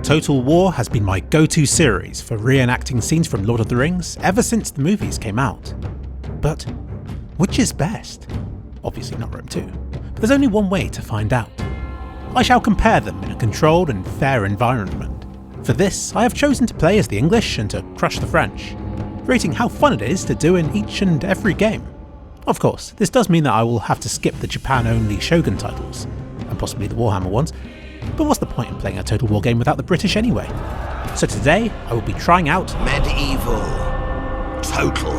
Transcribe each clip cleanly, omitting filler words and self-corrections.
Total War has been my go-to series for reenacting scenes from Lord of the Rings ever since the movies came out. But which is best? Obviously not Rome 2, but there's only one way to find out. I shall compare them in a controlled and fair environment. For this, I have chosen to play as the English and to crush the French, rating how fun it is to do in each and every game. Of course, this does mean that I will have to skip the Japan-only Shogun titles, and possibly the Warhammer ones, but what's the point in playing a Total War game without the British anyway? So today, I will be trying out Medieval Total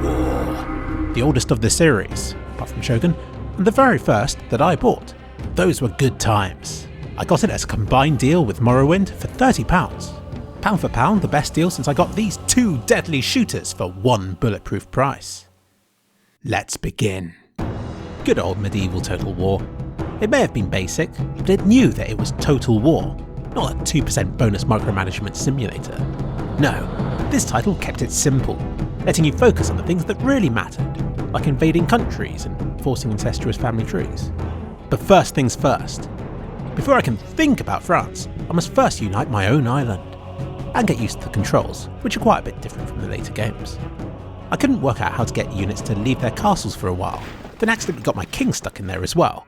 War, the oldest of the series, apart from Shogun, and the very first that I bought. Those were good times. I got it as a combined deal with Morrowind for £30. Pound for pound, the best deal since I got these two deadly shooters for one bulletproof price. Let's begin. Good old medieval Total War. It may have been basic, but it knew that it was Total War, not a 2% bonus micromanagement simulator. No, this title kept it simple, letting you focus on the things that really mattered, like invading countries and forcing incestuous family trees. But first things first. Before I can think about France, I must first unite my own island, and get used to the controls, which are quite a bit different from the later games. I couldn't work out how to get units to leave their castles for a while, then accidentally got my king stuck in there as well.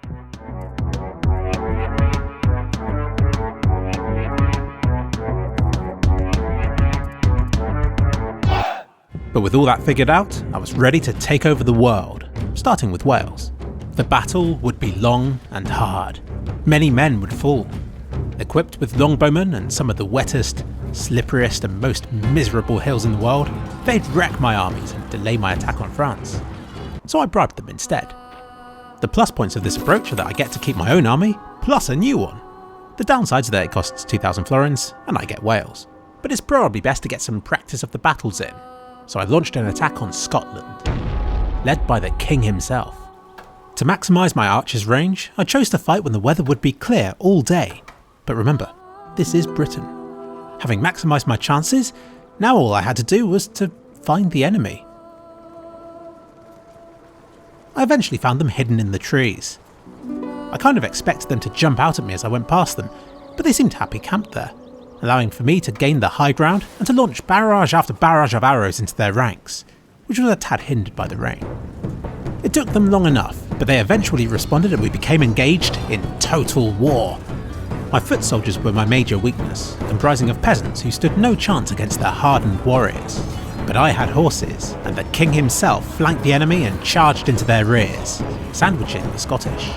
But with all that figured out, I was ready to take over the world, starting with Wales. The battle would be long and hard. Many men would fall. Equipped with longbowmen and some of the wettest, slipperiest and most miserable hills in the world, they'd wreck my armies and delay my attack on France. So I bribed them instead. The plus points of this approach are that I get to keep my own army, plus a new one. The downsides are that it costs 2,000 florins, and I get Wales. But it's probably best to get some practice of the battles in. So I launched an attack on Scotland, led by the king himself. To maximise my archer's range, I chose to fight when the weather would be clear all day. But remember, this is Britain. Having maximised my chances, now all I had to do was to find the enemy. I eventually found them hidden in the trees. I kind of expected them to jump out at me as I went past them, but they seemed happy camped there, allowing for me to gain the high ground and to launch barrage after barrage of arrows into their ranks, which was a tad hindered by the rain. It took them long enough, but they eventually responded and we became engaged in Total War. My foot soldiers were my major weakness, comprising of peasants who stood no chance against their hardened warriors. But I had horses, and the king himself flanked the enemy and charged into their rears, sandwiching the Scottish.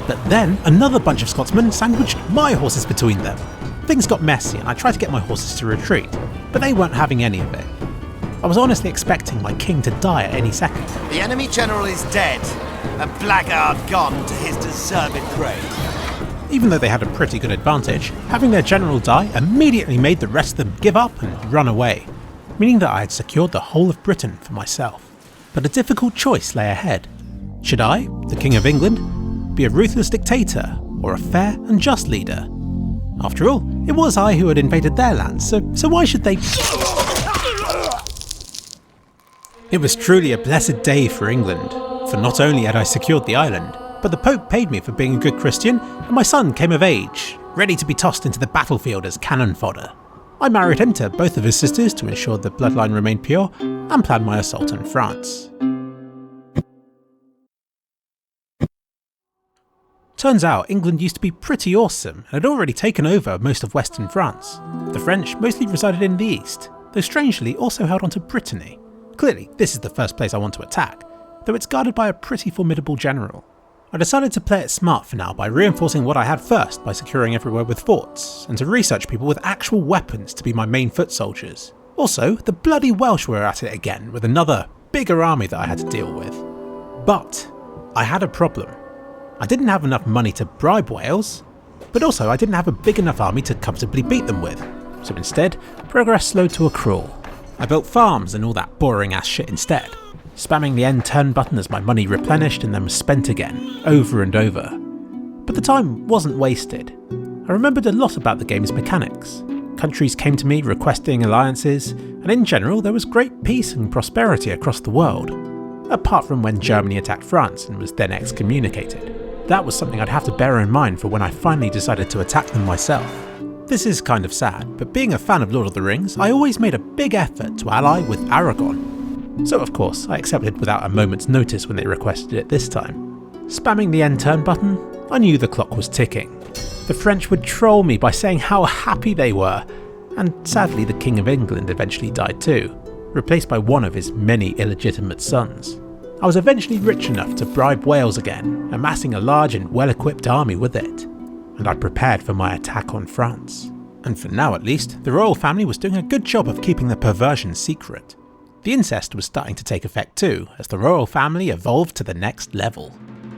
But then another bunch of Scotsmen sandwiched my horses between them. Things got messy and I tried to get my horses to retreat, but they weren't having any of it. I was honestly expecting my king to die at any second. The enemy general is dead, a blackguard gone to his deserved grave. Even though they had a pretty good advantage, having their general die immediately made the rest of them give up and run away, meaning that I had secured the whole of Britain for myself. But a difficult choice lay ahead. Should I, the King of England, be a ruthless dictator or a fair and just leader? After all, it was I who had invaded their lands, so why should they... It was truly a blessed day for England, for not only had I secured the island, but the Pope paid me for being a good Christian, and my son came of age, ready to be tossed into the battlefield as cannon fodder. I married him to both of his sisters to ensure the bloodline remained pure, and planned my assault on France. Turns out England used to be pretty awesome, and had already taken over most of western France. The French mostly resided in the east, though strangely also held onto Brittany. Clearly, this is the first place I want to attack, though it's guarded by a pretty formidable general. I decided to play it smart for now by reinforcing what I had first by securing everywhere with forts, and to research people with actual weapons to be my main foot soldiers. Also, the bloody Welsh were at it again with another, bigger army that I had to deal with. But I had a problem. I didn't have enough money to bribe Wales, but also I didn't have a big enough army to comfortably beat them with, so instead, progress slowed to a crawl. I built farms and all that boring ass shit instead, spamming the end turn button as my money replenished and then was spent again, over and over. But the time wasn't wasted. I remembered a lot about the game's mechanics. Countries came to me requesting alliances, and in general there was great peace and prosperity across the world, apart from when Germany attacked France and was then excommunicated. That was something I'd have to bear in mind for when I finally decided to attack them myself. This is kind of sad, but being a fan of Lord of the Rings, I always made a big effort to ally with Aragon. So of course, I accepted without a moment's notice when they requested it this time. Spamming the end turn button, I knew the clock was ticking. The French would troll me by saying how happy they were, and sadly the King of England eventually died too, replaced by one of his many illegitimate sons. I was eventually rich enough to bribe Wales again, amassing a large and well-equipped army with it, and I prepared for my attack on France. And for now at least, the royal family was doing a good job of keeping the perversion secret. The incest was starting to take effect too, as the royal family evolved to the next level.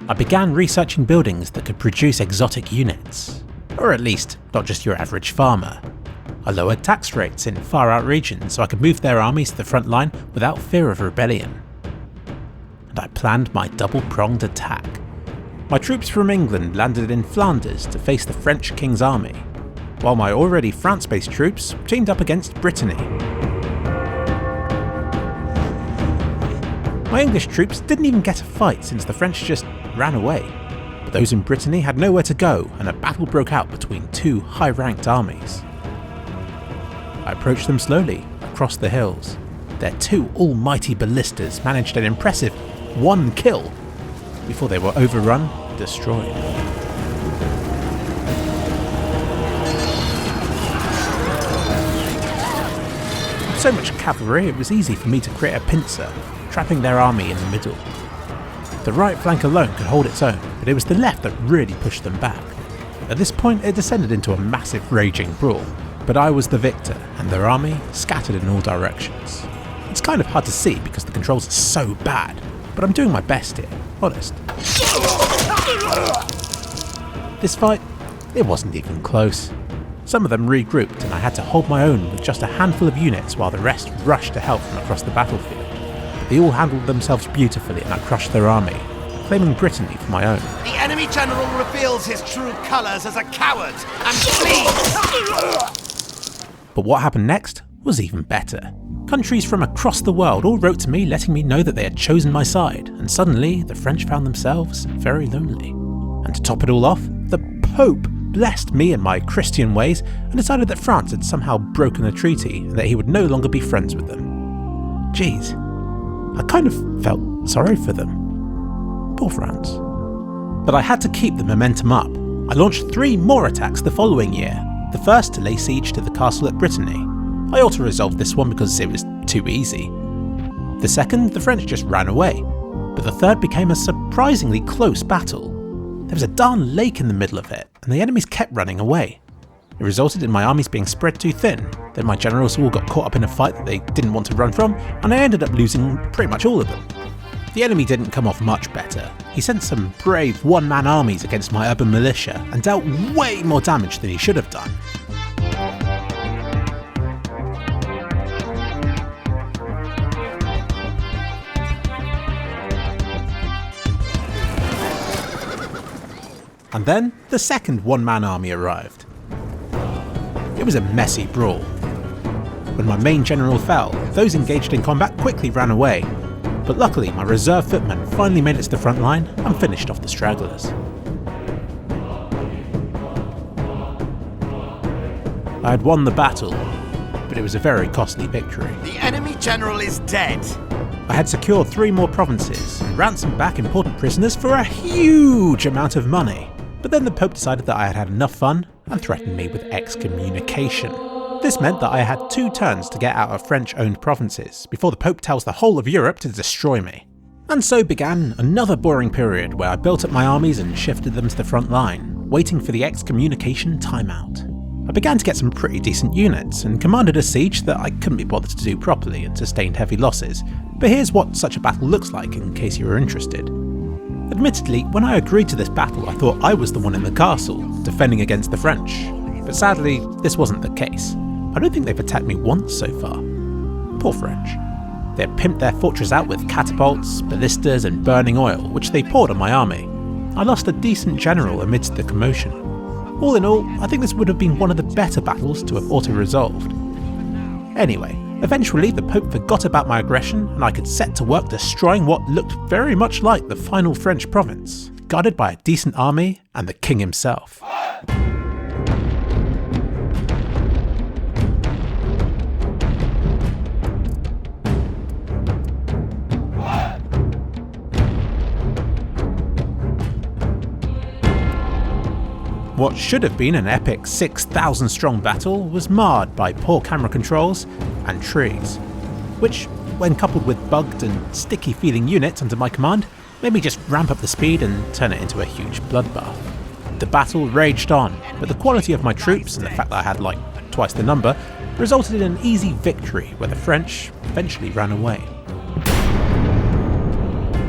I began researching buildings that could produce exotic units, or at least not just your average farmer. I lowered tax rates in far out regions so I could move their armies to the front line without fear of rebellion. And I planned my double-pronged attack. My troops from England landed in Flanders to face the French King's army, while my already France-based troops teamed up against Brittany. My English troops didn't even get a fight since the French just ran away, but those in Brittany had nowhere to go and a battle broke out between two high-ranked armies. I approached them slowly, across the hills. Their two almighty ballistas managed an impressive 1 kill before they were overrun and destroyed. With so much cavalry, it was easy for me to create a pincer, trapping their army in the middle. The right flank alone could hold its own, but it was the left that really pushed them back. At this point it descended into a massive raging brawl, but I was the victor and their army scattered in all directions. It's kind of hard to see because the controls are so bad, but I'm doing my best here, honest. This fight, it wasn't even close. Some of them regrouped and I had to hold my own with just a handful of units while the rest rushed to help from across the battlefield. They all handled themselves beautifully and I crushed their army, claiming Brittany for my own. The enemy general reveals his true colours as a coward and flees! But what happened next was even better. Countries from across the world all wrote to me letting me know that they had chosen my side, and suddenly the French found themselves very lonely. And to top it all off, the Pope blessed me and my Christian ways and decided that France had somehow broken the treaty and that he would no longer be friends with them. Jeez, I kind of felt sorry for them. Poor France. But I had to keep the momentum up. I launched 3 more attacks the following year, the first to lay siege to the castle at Brittany. I auto-resolved this one because it was too easy. The second, the French just ran away, but the third became a surprisingly close battle. There was a darn lake in the middle of it, and the enemies kept running away. It resulted in my armies being spread too thin, then my generals all got caught up in a fight that they didn't want to run from, and I ended up losing pretty much all of them. The enemy didn't come off much better. He sent some brave one-man armies against my urban militia and dealt way more damage than he should have done. And then the second one-man army arrived. It was a messy brawl. When my main general fell, those engaged in combat quickly ran away, but luckily my reserve footmen finally made it to the front line and finished off the stragglers. I had won the battle, but it was a very costly victory. The enemy general is dead. I had secured 3 more provinces and ransomed back important prisoners for a huge amount of money. But then the Pope decided that I had had enough fun and threatened me with excommunication. This meant that I had 2 turns to get out of French-owned provinces before the Pope tells the whole of Europe to destroy me. And so began another boring period where I built up my armies and shifted them to the front line, waiting for the excommunication timeout. I began to get some pretty decent units and commanded a siege that I couldn't be bothered to do properly and sustained heavy losses, but here's what such a battle looks like in case you were interested. Admittedly, when I agreed to this battle I thought I was the one in the castle, defending against the French, but sadly this wasn't the case. I don't think they've attacked me once so far. Poor French. They had pimped their fortress out with catapults, ballistas and burning oil, which they poured on my army. I lost a decent general amidst the commotion. All in all, I think this would have been one of the better battles to have auto-resolved. Anyway, eventually the Pope forgot about my aggression and I could set to work destroying what looked very much like the final French province, guarded by a decent army and the king himself. What should have been an epic 6,000 strong battle was marred by poor camera controls and trees, which, when coupled with bugged and sticky feeling units under my command, made me just ramp up the speed and turn it into a huge bloodbath. The battle raged on, but the quality of my troops and the fact that I had like twice the number resulted in an easy victory where the French eventually ran away.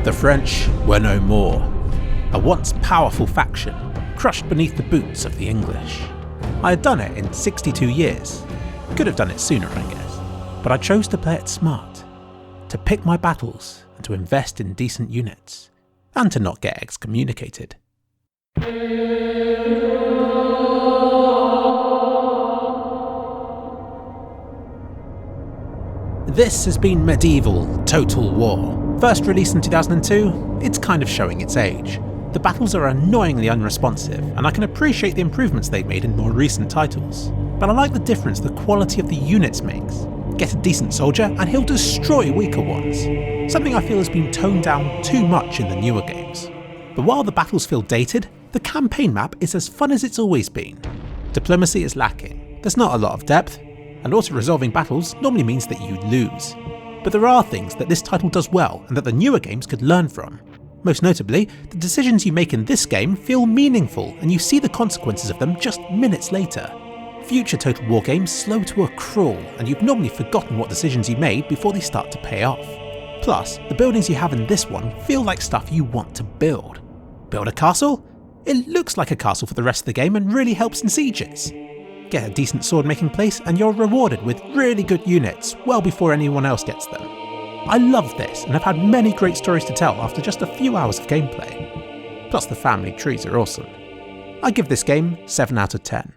The French were no more, a once powerful faction crushed beneath the boots of the English. I had done it in 62 years, could have done it sooner I guess, but I chose to play it smart, to pick my battles and to invest in decent units, and to not get excommunicated. This has been Medieval Total War. First released in 2002, it's kind of showing its age. The battles are annoyingly unresponsive, and I can appreciate the improvements they've made in more recent titles. But I like the difference the quality of the units makes. Get a decent soldier and he'll destroy weaker ones. Something I feel has been toned down too much in the newer games. But while the battles feel dated, the campaign map is as fun as it's always been. Diplomacy is lacking, there's not a lot of depth, and auto-resolving battles normally means that you lose. But there are things that this title does well and that the newer games could learn from. Most notably, the decisions you make in this game feel meaningful and you see the consequences of them just minutes later. Future Total War games slow to a crawl and you've normally forgotten what decisions you made before they start to pay off. Plus, the buildings you have in this one feel like stuff you want to build. Build a castle? It looks like a castle for the rest of the game and really helps in sieges. Get a decent sword making place and you're rewarded with really good units well before anyone else gets them. I love this and have had many great stories to tell after just a few hours of gameplay. Plus the family trees are awesome. I give this game 7 out of 10.